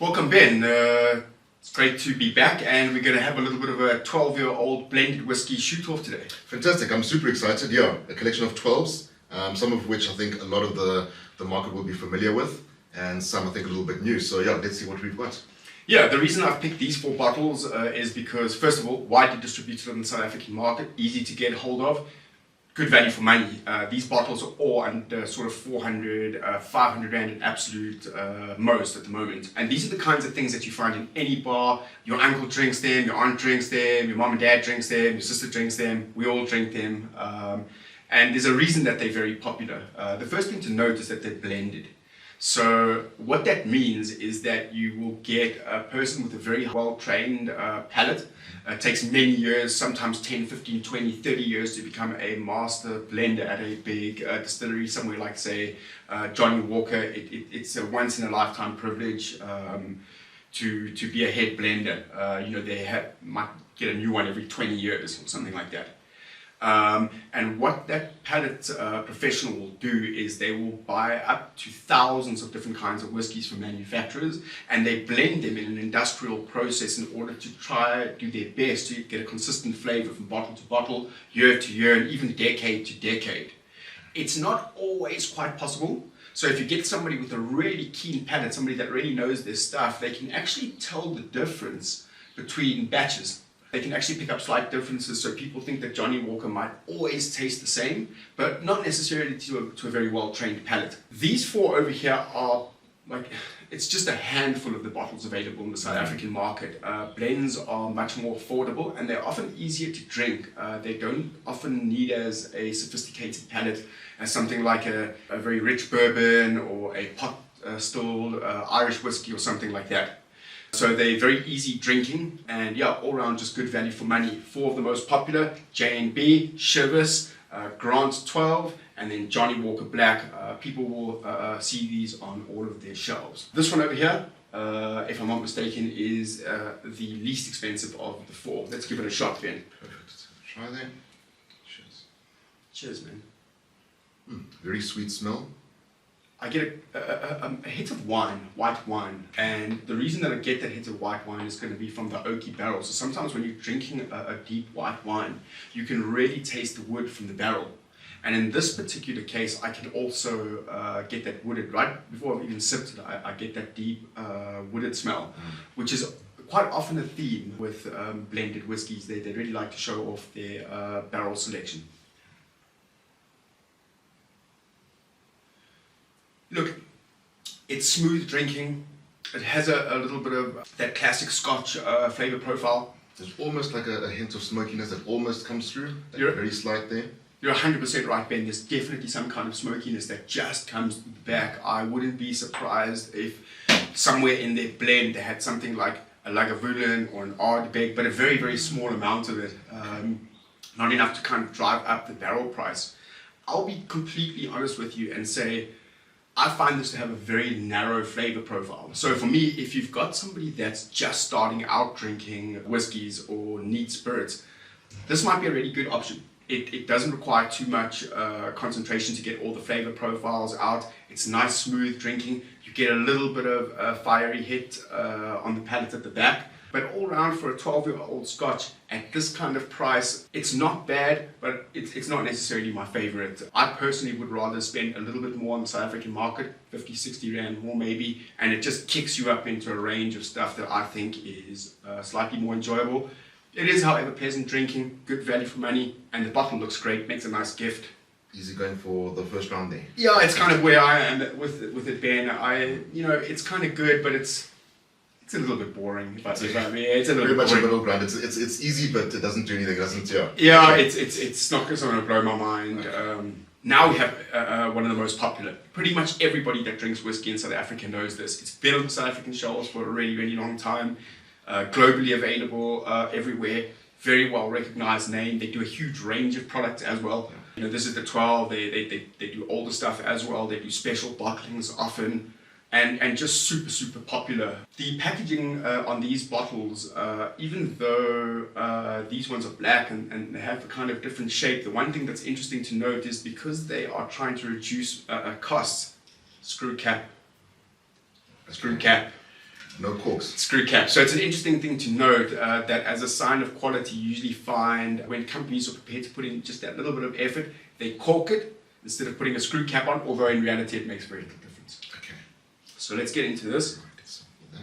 Welcome, Ben. It's great to be back, and we're going to have a little bit of a 12-year-old blended whiskey shoot-off today. Fantastic. I'm super excited. Yeah, a collection of 12s, some of which I think a lot of the market will be familiar with, and some I think a little bit new. So yeah, let's see what we've got. Yeah, the reason I've picked these 4 bottles is because, first of all, widely distributed on the South African market, easy to get hold of, good value for money. These bottles are all under sort of 400, 500 Rand at absolute most at the moment. And these are the kinds of things that you find in any bar. Your uncle drinks them, your aunt drinks them, your mom and dad drinks them, your sister drinks them, we all drink them. And there's a reason that they're very popular. The first thing to note is that they're blended. So what that means is that you will get a person with a very well-trained palate. It takes many years, sometimes 10, 15, 20, 30 years to become a master blender at a big distillery somewhere like, say, Johnny Walker. It's a once-in-a-lifetime privilege to be a head blender. They might get a new one every 20 years or something like that. And what that palate professional will do is they will buy up to thousands of different kinds of whiskies from manufacturers, and they blend them in an industrial process in order to try do their best to get a consistent flavor from bottle to bottle, year to year, and even decade to decade. It's not always quite possible. So if you get somebody with a really keen palate, somebody that really knows their stuff, they can actually tell the difference between batches. They can actually pick up slight differences, so people think that Johnny Walker might always taste the same, but not necessarily to a very well-trained palate. These 4 over here are it's just a handful of the bottles available in the South African market. Blends are much more affordable, and they're often easier to drink. They don't often need as a sophisticated palate as something like a very rich bourbon or a pot stilled Irish whiskey or something like that. So they're very easy drinking, and yeah, all around just good value for money. 4 of the most popular: J&B, Chivas, Grant 12, and then Johnny Walker Black. People will see these on all of their shelves. This one over here, if I'm not mistaken, is the least expensive of the 4. Let's give it a shot then. Perfect. Try that. Cheers. Cheers, man. Very sweet smell. I get a hit of wine, white wine, and the reason that I get that hit of white wine is going to be from the oaky barrel. So sometimes when you're drinking a deep white wine, you can really taste the wood from the barrel. And in this particular case, I can also get that wooded, right before I've even sipped it, I get that deep wooded smell, which is quite often a theme with blended whiskies. They really like to show off their barrel selection. Look, it's smooth drinking. It has a little bit of that classic Scotch flavor profile. There's almost like a hint of smokiness that almost comes through. Very slight there. You're 100% right, Ben. There's definitely some kind of smokiness that just comes back. I wouldn't be surprised if somewhere in their blend they had something like a Lagavulin or an Ardbeg, but a very, very small amount of it. Not enough to kind of drive up the barrel price. I'll be completely honest with you and say, I find this to have a very narrow flavor profile. So for me, if you've got somebody that's just starting out drinking whiskies or needs spirits, this might be a really good option. It doesn't require too much concentration to get all the flavor profiles out. It's nice, smooth drinking. You get a little bit of a fiery hit on the palate at the back. But all around for a 12-year-old Scotch at this kind of price, it's not bad, but it's not necessarily my favorite. I personally would rather spend a little bit more on the South African market, 50, 60 Rand more maybe, and it just kicks you up into a range of stuff that I think is slightly more enjoyable. It is, however, pleasant drinking, good value for money, and the bottle looks great, makes a nice gift. Easy going for the first round there. Yeah, it's kind of where I am with it, Ben. It's kind of good, but it's a little bit boring. It's a little very bit much a boring. middle ground. It's easy, but it doesn't do anything. It doesn't. Yeah, it's not going to blow my mind. Okay. Now we have one of the most popular. Pretty much everybody that drinks whiskey in South Africa knows this. It's been on the South African shelves for a really, really long time. Globally available everywhere. Very well recognized name. They do a huge range of products as well. This is the 12. They do older stuff as well. They do special bottlings often. And just super, super popular. The packaging on these bottles, even though these ones are black and they have a kind of different shape, the one thing that's interesting to note is because they are trying to reduce costs, screw cap, No corks. Screw cap. So it's an interesting thing to note that as a sign of quality, you usually find when companies are prepared to put in just that little bit of effort, they cork it instead of putting a screw cap on, although in reality it makes very little difference. Okay. So let's get into this. That.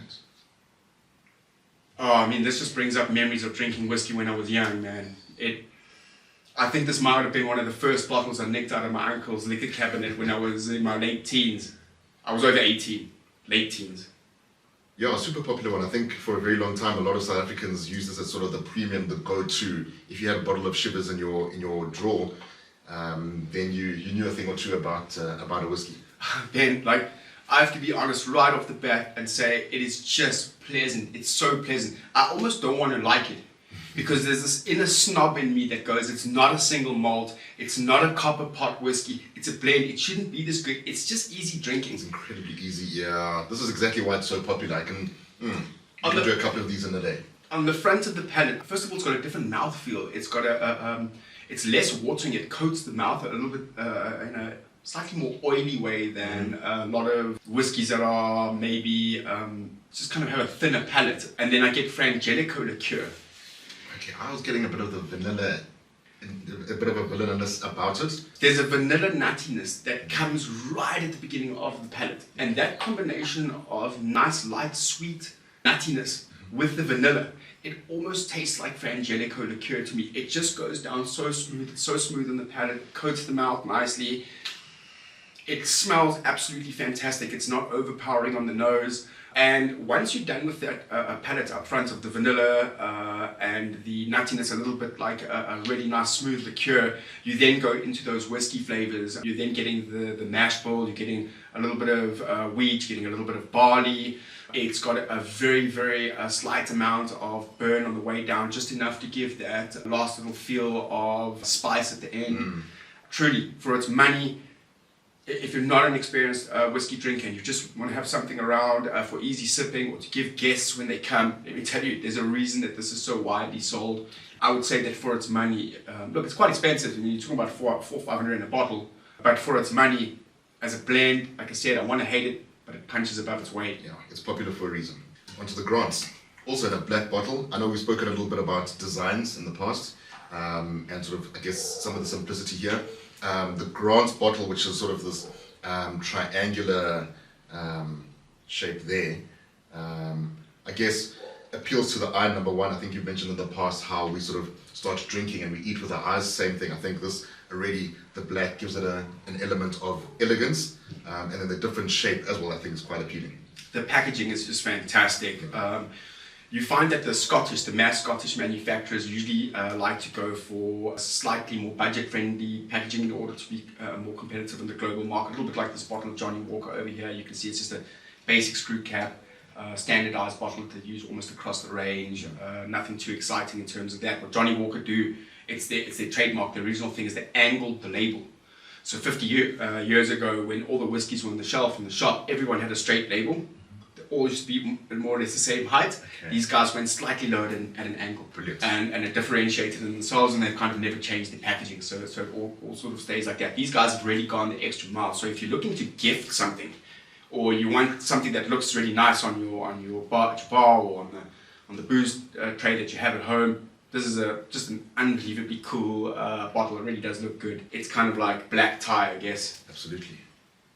Oh, I mean, this just brings up memories of drinking whiskey when I was young, man. I think this might have been one of the first bottles I nicked out of my uncle's liquor cabinet when I was in my late teens. I was over 18, late teens. Yeah, super popular one. I think for a very long time, a lot of South Africans use this as sort of the premium, the go-to. If you had a bottle of Shivers in your drawer, then you knew a thing or two about a whiskey. Ben, like, I have to be honest right off the bat and say it is just pleasant. It's so pleasant. I almost don't want to like it because there's this inner snob in me that goes, it's not a single malt, it's not a copper pot whiskey, it's a blend, it shouldn't be this good. It's just easy drinking. It's incredibly easy, yeah. This is exactly why it's so popular. I can do a couple of these in a day. On the front of the palate, first of all, it's got a different mouthfeel. It's got it's less watering. It coats the mouth a little bit in a slightly more oily way than a lot of whiskies that are maybe just kind of have a thinner palate. And then I get Frangelico liqueur. Okay, I was getting a bit of the vanilla, a bit of a vanilla-ness about it. There's a vanilla nuttiness that comes right at the beginning of the palate. And that combination of nice, light, sweet nuttiness with the vanilla, it almost tastes like Frangelico liqueur to me. It just goes down so smooth. It's so smooth in the palate, coats the mouth nicely. It smells absolutely fantastic. It's not overpowering on the nose. And once you're done with that palate up front of the vanilla and the nuttiness, a little bit like a really nice smooth liqueur, you then go into those whiskey flavors. You're then getting the mash bill, you're getting a little bit of wheat, you're getting a little bit of barley. It's got a very, very slight amount of burn on the way down, just enough to give that last little feel of spice at the end. Truly, for its money, if you're not an experienced whiskey drinker and you just want to have something around for easy sipping or to give guests when they come, let me tell you, there's a reason that this is so widely sold. I would say that for its money, look, it's quite expensive. I mean, you're talking about $400-500 in a bottle, but for its money, as a blend, like I said, I want to hate it, but it punches above its weight. Yeah, it's popular for a reason. Onto the Grants. Also in a black bottle. I know we've spoken a little bit about designs in the past, and sort of, I guess, some of the simplicity here. The Grants bottle, which is sort of this triangular shape there, I guess appeals to the eye, number one. I think you've mentioned in the past how we sort of start drinking and we eat with our eyes, same thing. I think this already, the black gives it an element of elegance, and then the different shape as well, I think is quite appealing. The packaging is just fantastic. You find that the mass Scottish manufacturers usually like to go for slightly more budget-friendly packaging in order to be more competitive in the global market. A little bit like this bottle of Johnny Walker over here. You can see it's just a basic screw cap, standardized bottle that they use almost across the range. Nothing too exciting in terms of that. What Johnny Walker do, it's their trademark. The original thing is they angled the label. So 50 years ago, when all the whiskies were on the shelf in the shop, everyone had a straight label. All used to be more or less the same height. Okay. These guys went slightly lower at an angle. Brilliant. And it differentiated themselves, and they've kind of never changed the packaging. So it all sort of stays like that. These guys have really gone the extra mile. So if you're looking to gift something, or you want something that looks really nice on your bar or on the booze tray that you have at home, this is just an unbelievably cool bottle. It really does look good. It's kind of like black tie, I guess. Absolutely.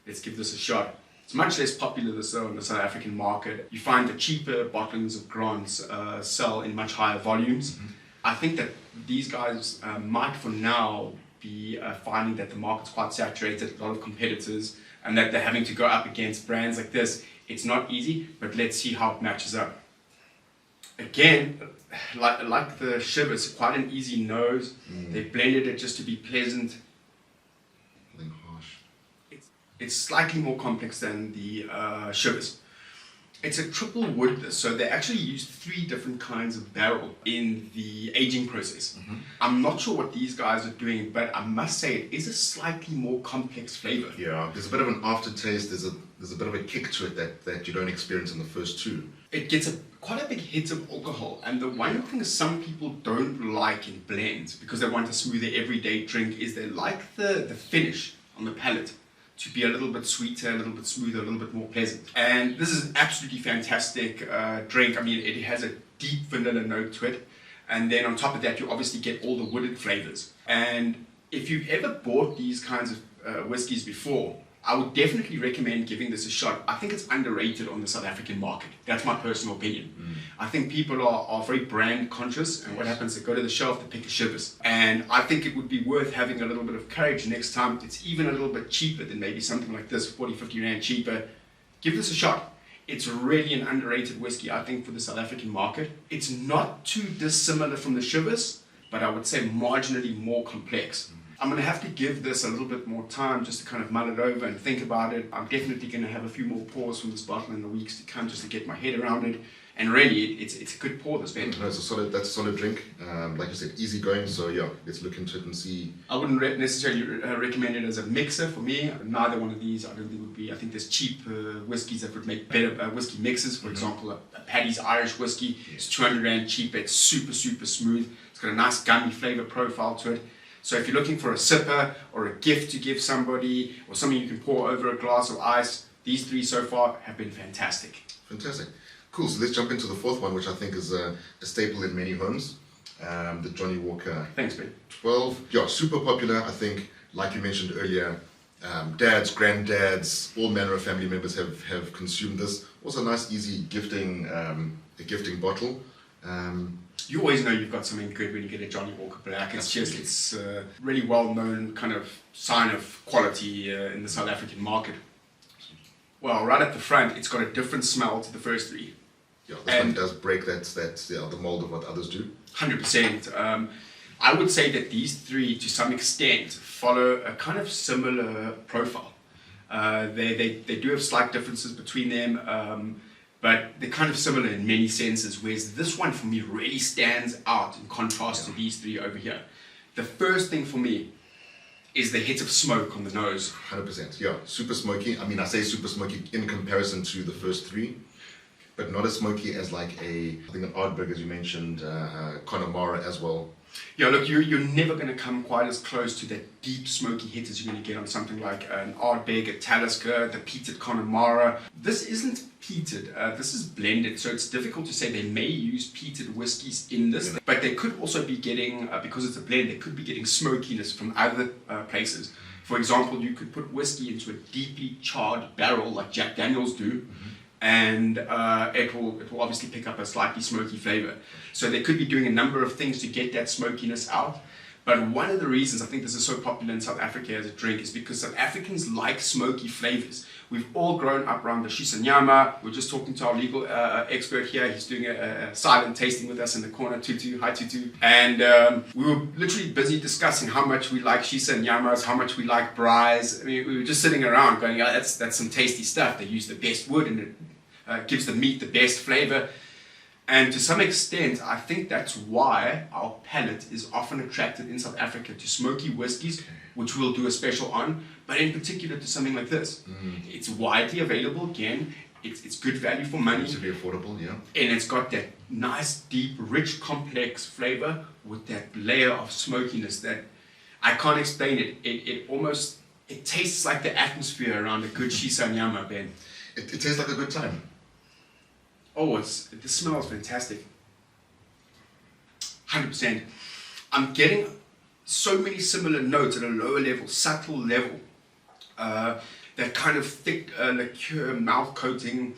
Let's give this a shot. It's much less popular in the South African market. You find the cheaper bottlings of Grants sell in much higher volumes. Mm-hmm. I think that these guys might for now be finding that the market's quite saturated, a lot of competitors, and that they're having to go up against brands like this. It's not easy, but let's see how it matches up. Again, like the Shivers, quite an easy nose. They blended it just to be pleasant. It's slightly more complex than the Shivers. It's a triple wood, so they actually use 3 different kinds of barrel in the aging process. Mm-hmm. I'm not sure what these guys are doing, but I must say it is a slightly more complex flavor. Yeah, there's a bit of an aftertaste, there's a bit of a kick to it that you don't experience in the first 2. It gets quite a big hit of alcohol, and the one thing some people don't like in blends, because they want a smoother everyday drink, is they like the finish on the palate. to be a little bit sweeter, a little bit smoother, a little bit more pleasant. And this is an absolutely fantastic drink. I mean, it has a deep vanilla note to it. And then on top of that, you obviously get all the wooded flavors. And if you've ever bought these kinds of whiskies before, I would definitely recommend giving this a shot. I think it's underrated on the South African market. That's my personal opinion. I think people are very brand conscious, and what happens, they go to the shelf, they pick a shivers. And I think it would be worth having a little bit of courage next time. It's even a little bit cheaper than maybe something like this, 40, 50 rand cheaper. Give this a shot. It's really an underrated whiskey, I think, for the South African market. It's not too dissimilar from the shivers, but I would say marginally more complex. I'm going to have to give this a little bit more time just to kind of mull it over and think about it. I'm definitely going to have a few more pours from this bottle in the weeks to come just to get my head around it. And really, it's a good pour, this Ben. No, that's a solid drink. Like you said, easy going. So yeah, let's look into it and see. I wouldn't necessarily recommend it as a mixer for me. Neither one of these I don't think would be. I think there's cheap whiskies that would make better whiskey mixes. For example, a Paddy's Irish whiskey. It's 200 rand cheap. It's super, super smooth. It's got a nice gummy flavor profile to it. So if you're looking for a sipper or a gift to give somebody or something you can pour over a glass of ice, these three so far have been fantastic. Fantastic. Cool, so let's jump into the fourth one, which I think is a staple in many homes, the Johnny Walker. Thanks, Ben. 12. Yeah, super popular, I think, like you mentioned earlier. Dads, granddads, all manner of family members have consumed this. Also a nice, easy gifting, a gifting bottle. You always know you've got something good when you get a Johnny Walker Black. It's a really well-known kind of sign of quality in the South African market. Well, right at the front, it's got a different smell to the first three. Yeah, this one does break the mold of what others do. 100%. I would say that these three, to some extent, follow a kind of similar profile. They do have slight differences between them, but they're kind of similar in many senses, whereas this one for me really stands out in contrast to these three over here. The first thing for me is the hit of smoke on the nose. 100%, yeah, super smoky. I mean, I say super smoky in comparison to the first three, but not as smoky as like I think an Ardbeg, as you mentioned, Connemara as well. Yeah, look, you're never going to come quite as close to that deep smoky hit as you're going to get on something like an Ardbeg, a Talisker, the peated Connemara. This isn't peated, this is blended, so it's difficult to say. They may use peated whiskies in this, but they could also be getting, because it's a blend, they could be getting smokiness from other places. For example, you could put whiskey into a deeply charred barrel like Jack Daniels do, and it will obviously pick up a slightly smoky flavor. So they could be doing a number of things to get that smokiness out. But one of the reasons I think this is so popular in South Africa as a drink is because South Africans like smoky flavors. We've all grown up around the shisanyama. We're just talking to our legal expert here. He's doing a silent tasting with us in the corner, Tutu. Hi, Tutu. And we were literally busy discussing how much we like shisanyamas, how much we like braais. I mean, we were just sitting around going, yeah, that's some tasty stuff. They use the best wood and it gives the meat the best flavor. And to some extent, I think that's why our palate is often attracted in South Africa to smoky whiskies, which we'll do a special on, but in particular to something like this. It's widely available, again, it's good value for money. Relatively affordable, yeah. And it's got that nice, deep, rich, complex flavor with that layer of smokiness that I can't explain it. It tastes like the atmosphere around a good shisanyama, Ben. It tastes like a good time. Oh, this smells fantastic. 100%. I'm getting so many similar notes at a lower level, subtle level. That kind of thick liqueur mouth coating.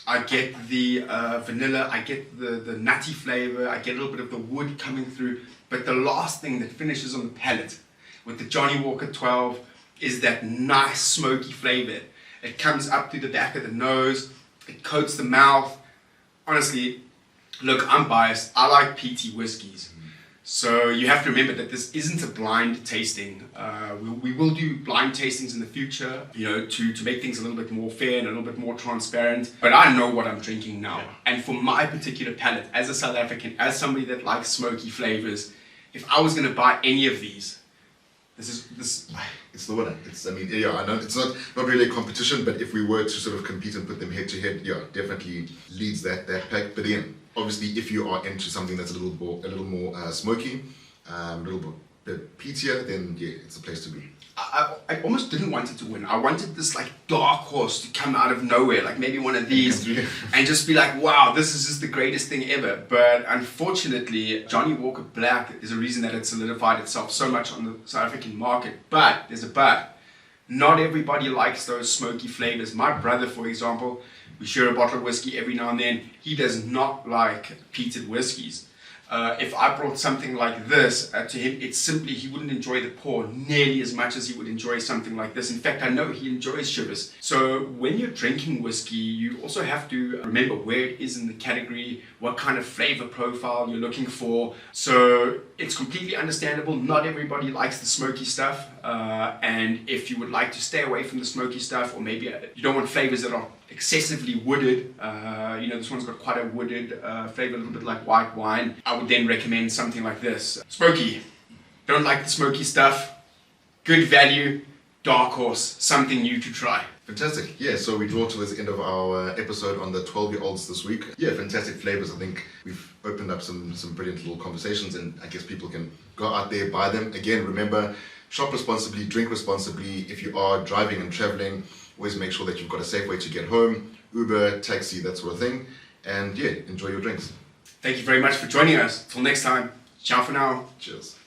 I get the vanilla, I get the nutty flavor, I get a little bit of the wood coming through. But the last thing that finishes on the palate with the Johnny Walker 12 is that nice smoky flavor. It comes up through the back of the nose, it coats the mouth. Honestly, look, I'm biased. I like peaty whiskies. So you have to remember that this isn't a blind tasting. We will do blind tastings in the future, to make things a little bit more fair and a little bit more transparent. But I know what I'm drinking now. Yeah. And for my particular palate, as a South African, as somebody that likes smoky flavors, if I was going to buy any of these, this. It's the winner. I know it's not really a competition, but if we were to sort of compete and put them head to head, yeah, definitely leads that pack. But again, obviously, if you are into something that's a little more smoky, a little bit peatier, then yeah, it's a place to be. I almost didn't want it to win. I wanted this like dark horse to come out of nowhere, like maybe one of these, and just be like, wow, this is just the greatest thing ever. But unfortunately, Johnny Walker Black is a reason that it solidified itself so much on the South African market. But there's a but. Not everybody likes those smoky flavors. My brother, for example, we share a bottle of whiskey every now and then. He does not like peated whiskies. If I brought something like this to him, it's simply he wouldn't enjoy the pour nearly as much as he would enjoy something like this. In fact, I know he enjoys shivers. So when you're drinking whiskey, you also have to remember where it is in the category, what kind of flavor profile you're looking for. So it's completely understandable. Not everybody likes the smoky stuff. And if you would like to stay away from the smoky stuff, or maybe you don't want flavors that are excessively wooded, this one's got quite a wooded flavor, a little bit like white wine, I would then recommend something like this. Smoky, don't like the smoky stuff, good value, dark horse, something new to try. Fantastic. Yeah, so we draw to this end of our episode on the 12-year-olds this week. Yeah, fantastic flavors. I think we've opened up some brilliant little conversations, and I guess people can go out there, buy them. Again, remember, shop responsibly, drink responsibly. If you are driving and traveling, always make sure that you've got a safe way to get home, Uber, taxi, that sort of thing. And yeah, enjoy your drinks. Thank you very much for joining us. Till next time, ciao for now. Cheers.